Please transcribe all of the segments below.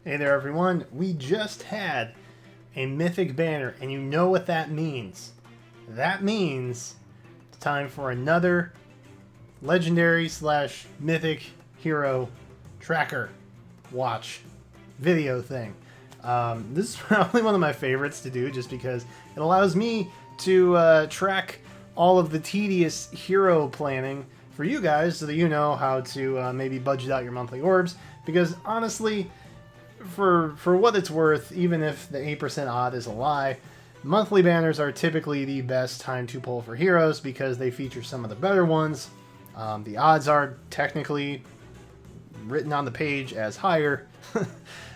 Hey there everyone, we just had a Mythic banner and you know what that means. That means it's time for another Legendary / Mythic Hero tracker watch video thing. This is probably one of my favorites to do just because it allows me to track all of the tedious hero planning for you guys so that you know how to maybe budget out your monthly orbs, because honestly, for what it's worth, even if the 8% odd is a lie, monthly banners are typically the best time to pull for heroes because they feature some of the better ones. The odds are technically written on the page as higher,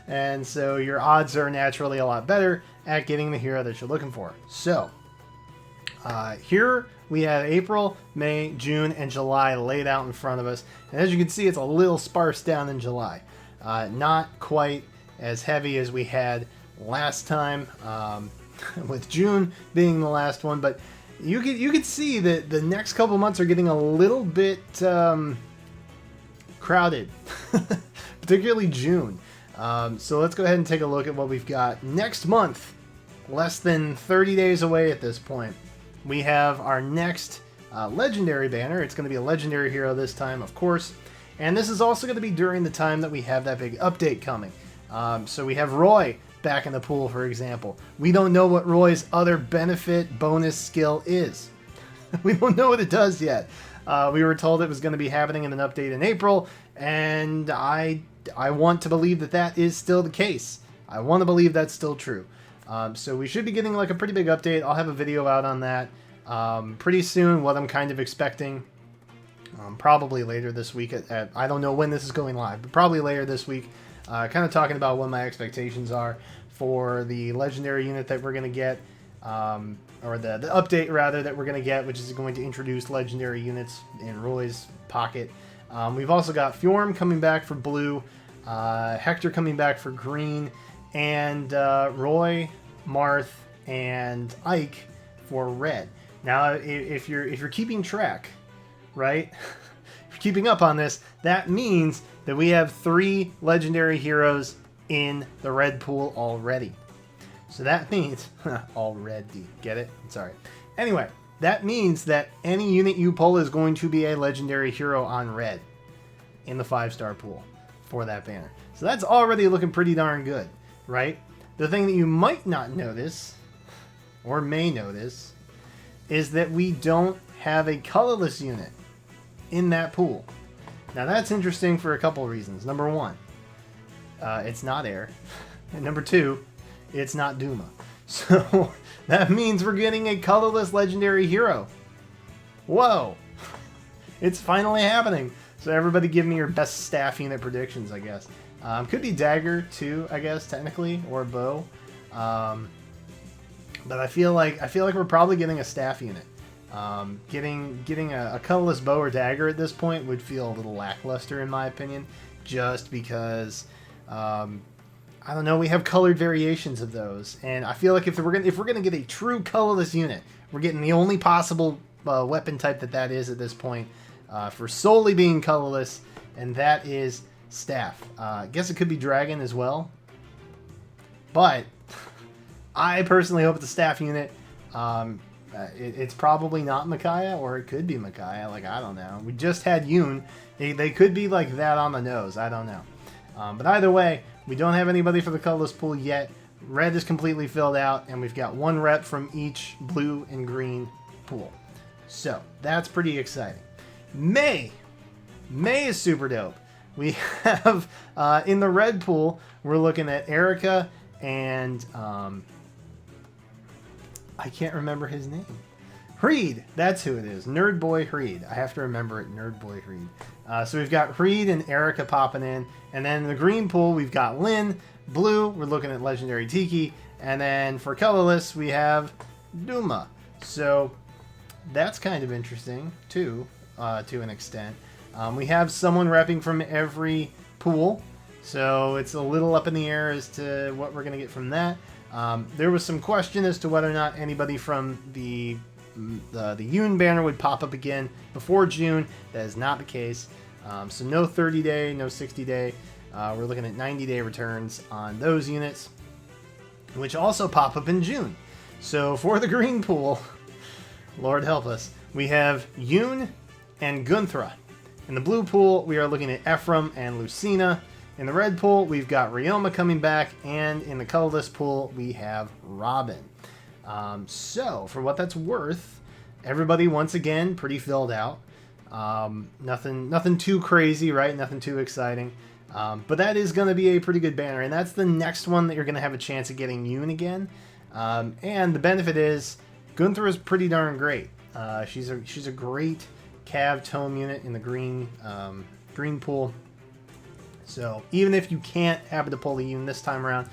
and so your odds are naturally a lot better at getting the hero that you're looking for. So, here we have April, May, June, and July laid out in front of us, and as you can see, it's a little sparse down in July. Not quite as heavy as we had last time, with June being the last one, but you could see that the next couple months are getting a little bit crowded, particularly June. So let's go ahead and take a look at what we've got next month. Less than 30 days away at this point. We have our next legendary banner. It's going to be a legendary hero this time, of course. And this is also going to be during the time that we have that big update coming. So we have Roy back in the pool, for example. We don't know what Roy's other benefit bonus skill is. We don't know what it does yet. We were told it was going to be happening in an update in April, and I want to believe that that is still the case. I want to believe that's still true. So we should be getting like a pretty big update. I'll have a video out on that pretty soon, what I'm kind of expecting. Probably later this week. I don't know when this is going live, but probably later this week. Kind of talking about what my expectations are for the legendary unit that we're going to get, or the update rather that we're going to get, which is going to introduce legendary units in Roy's pocket. We've also got Fjorm coming back for blue, Hector coming back for green, and Roy, Marth, and Ike for red. Now, if you're keeping track, right? If you're keeping up on this, that means that we have 3 legendary heroes in the red pool already. So that means already, get it? Sorry. Anyway, that means that any unit you pull is going to be a legendary hero on red in the 5-star pool for that banner. So that's already looking pretty darn good, right? The thing that you might not notice, or may notice, is that we don't have a colorless unit in that pool. Now that's interesting for a couple of reasons. Number 1, it's not air, and number 2, it's not Duma. So that means we're getting a colorless legendary hero. Whoa! It's finally happening. So everybody give me your best staff unit predictions, I guess. Could be dagger too, I guess, technically, or bow. But I feel like we're probably getting a staff unit. Getting a colorless bow or dagger at this point would feel a little lackluster in my opinion, just because I don't know, we have colored variations of those, and I feel like if we're gonna get a true colorless unit, we're getting the only possible weapon type that is at this point for solely being colorless, and that is staff. I guess it could be dragon as well, but I personally hope it's a staff unit. It's probably not Micaiah, or it could be Micaiah. Like, I don't know. We just had Yoon. They could be like that on the nose. I don't know. But either way, we don't have anybody for the colorless pool yet. Red is completely filled out, and we've got 1 rep from each blue and green pool. So that's pretty exciting. May is super dope. We have in the red pool, we're looking at Erica and I can't remember his name. Hreed, that's who it is. Nerd Boy Hreed. I have to remember it, Nerd Boy Hreed. So we've got Hreed and Erica popping in. And then in the green pool, we've got Lynn. Blue, we're looking at Legendary Tiki. And then for colorless, we have Duma. So that's kind of interesting, too, to an extent. We have someone repping from every pool. So it's a little up in the air as to what we're going to get from that. There was some question as to whether or not anybody from the Yoon banner would pop up again before June. That is not the case. So no 30-day, no 60-day. We're looking at 90-day returns on those units, which also pop up in June. So for the green pool, Lord help us, we have Yoon and Gunthra. In the blue pool, we are looking at Ephraim and Lucina. In the red pool, we've got Ryoma coming back, and in the colorless pool, we have Robin. So for what that's worth, everybody once again pretty filled out. Nothing too crazy, right? Nothing too exciting. But that is going to be a pretty good banner, and that's the next one that you're going to have a chance of getting Yoon again. And the benefit is Gunther is pretty darn great. She's a great Cav tome unit in the green pool. So even if you can't happen to pull the Yoon this time around,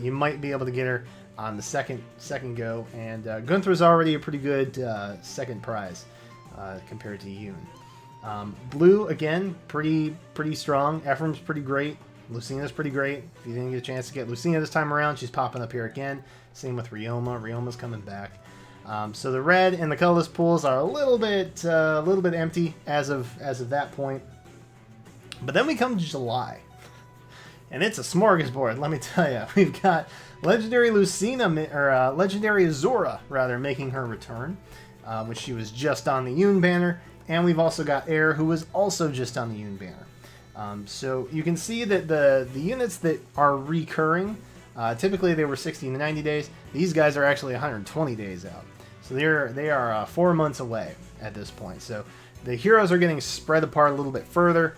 you might be able to get her on the second go. And Gunther's already a pretty good second prize compared to Yoon. Blue again, pretty strong. Ephraim's pretty great. Lucina's pretty great. If you didn't get a chance to get Lucina this time around, she's popping up here again. Same with Ryoma. Ryoma's coming back. So the red and the colorless pools are a little bit empty as of that point. But then we come to July, and it's a smorgasbord. Let me tell you, we've got legendary Lucina or legendary Azura rather making her return, which she was just on the Yoon banner, and we've also got Air, who was also just on the Yoon banner. So you can see that the units that are recurring, typically they were 60 to 90 days. These guys are actually 120 days out. So they are 4 months away at this point. So the heroes are getting spread apart a little bit further.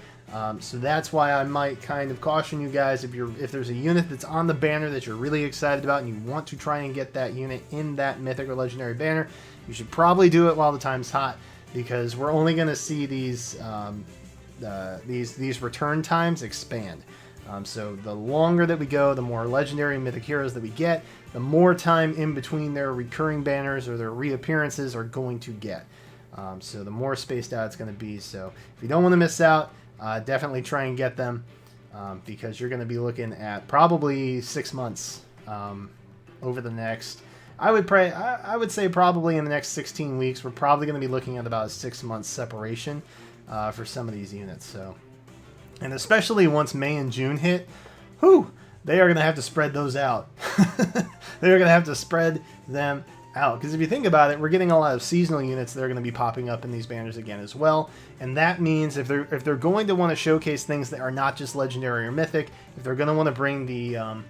So that's why I might kind of caution you guys, if there's a unit that's on the banner that you're really excited about and you want to try and get that unit in that mythic or legendary banner, you should probably do it while the time's hot, because we're only going to see these return times expand. So the longer that we go, the more legendary and mythic heroes that we get, the more time in between their recurring banners or their reappearances are going to get. So the more spaced out it's going to be. So if you don't want to miss out, definitely try and get them, because you're going to be looking at probably 6 months over the next. I would say probably in the next 16 weeks, we're probably going to be looking at about a 6 months separation for some of these units. So, and especially once May and June hit, they are going to have to spread those out. They are going to have to spread them out, because if you think about it, we're getting a lot of seasonal units that are going to be popping up in these banners again as well, and that means if they're going to want to showcase things that are not just legendary or mythic, if they're going to want to bring the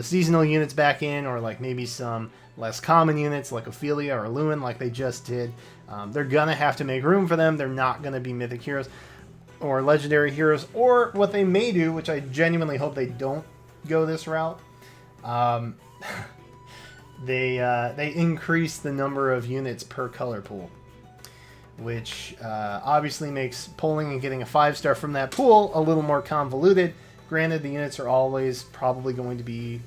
seasonal units back in, or like maybe some less common units like Ophelia or Lewin like they just did, they're gonna have to make room for them. They're not going to be mythic heroes or legendary heroes, or what they may do, which I genuinely hope they don't go this route, they increase the number of units per color pool, which obviously makes pulling and getting a 5-star from that pool a little more convoluted. Granted, the units are always probably going to be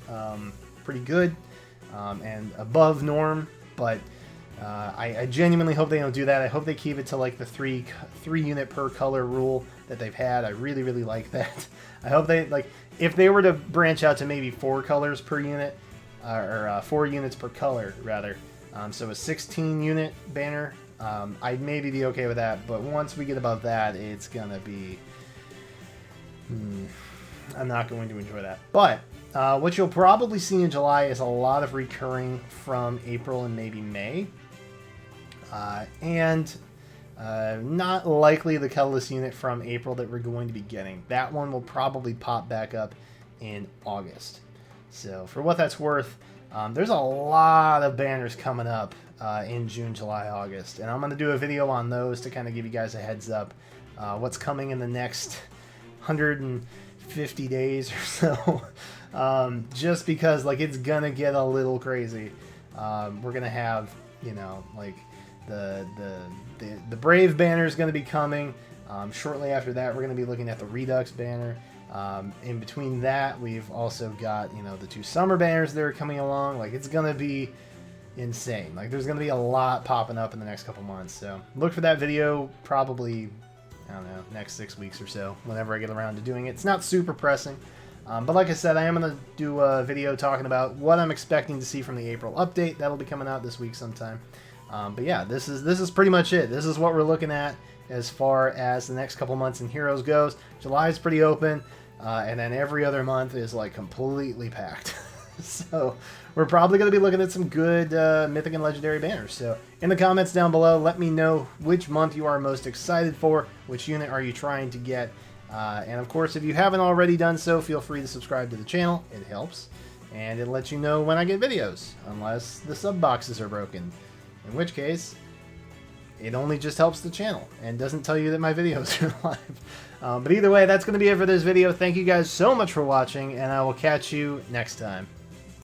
pretty good and above norm, but I genuinely hope they don't do that. I hope they keep it to like the three unit per color rule that they've had. I really like that. I hope they, like, if they were to branch out to maybe 4 colors per unit, or 4 units per color rather, so a 16 unit banner, I'd maybe be okay with that. But once we get above that, it's gonna be I'm not going to enjoy that. But what you'll probably see in July is a lot of recurring from April and maybe May, and not likely the colorless unit from April that we're going to be getting. That one will probably pop back up in August. So for what that's worth, there's a lot of banners coming up in June, July, August, and I'm going to do a video on those to kind of give you guys a heads up what's coming in the next 150 days or so. Just because, like, it's going to get a little crazy. We're going to have, you know, like the Brave banner is going to be coming. Shortly after that, we're going to be looking at the Redux banner. In between that, we've also got, you know, the 2 summer banners that are coming along. Like, it's going to be insane. Like, there's going to be a lot popping up in the next couple months. So look for that video probably, I don't know, next 6 weeks or so, whenever I get around to doing it. It's not super pressing. But like I said, I am going to do a video talking about what I'm expecting to see from the April update. That'll be coming out this week sometime. But yeah, this is pretty much it. This is what we're looking at as far as the next couple months in Heroes goes. July is pretty open, and then every other month is like completely packed. So we're probably going to be looking at some good Mythic and Legendary banners. So in the comments down below, let me know which month you are most excited for, which unit are you trying to get. And of course, if you haven't already done so, feel free to subscribe to the channel. It helps. And it lets you know when I get videos, unless the sub boxes are broken. In which case, it only just helps the channel and doesn't tell you that my videos are live. But either way, that's going to be it for this video. Thank you guys so much for watching, and I will catch you next time.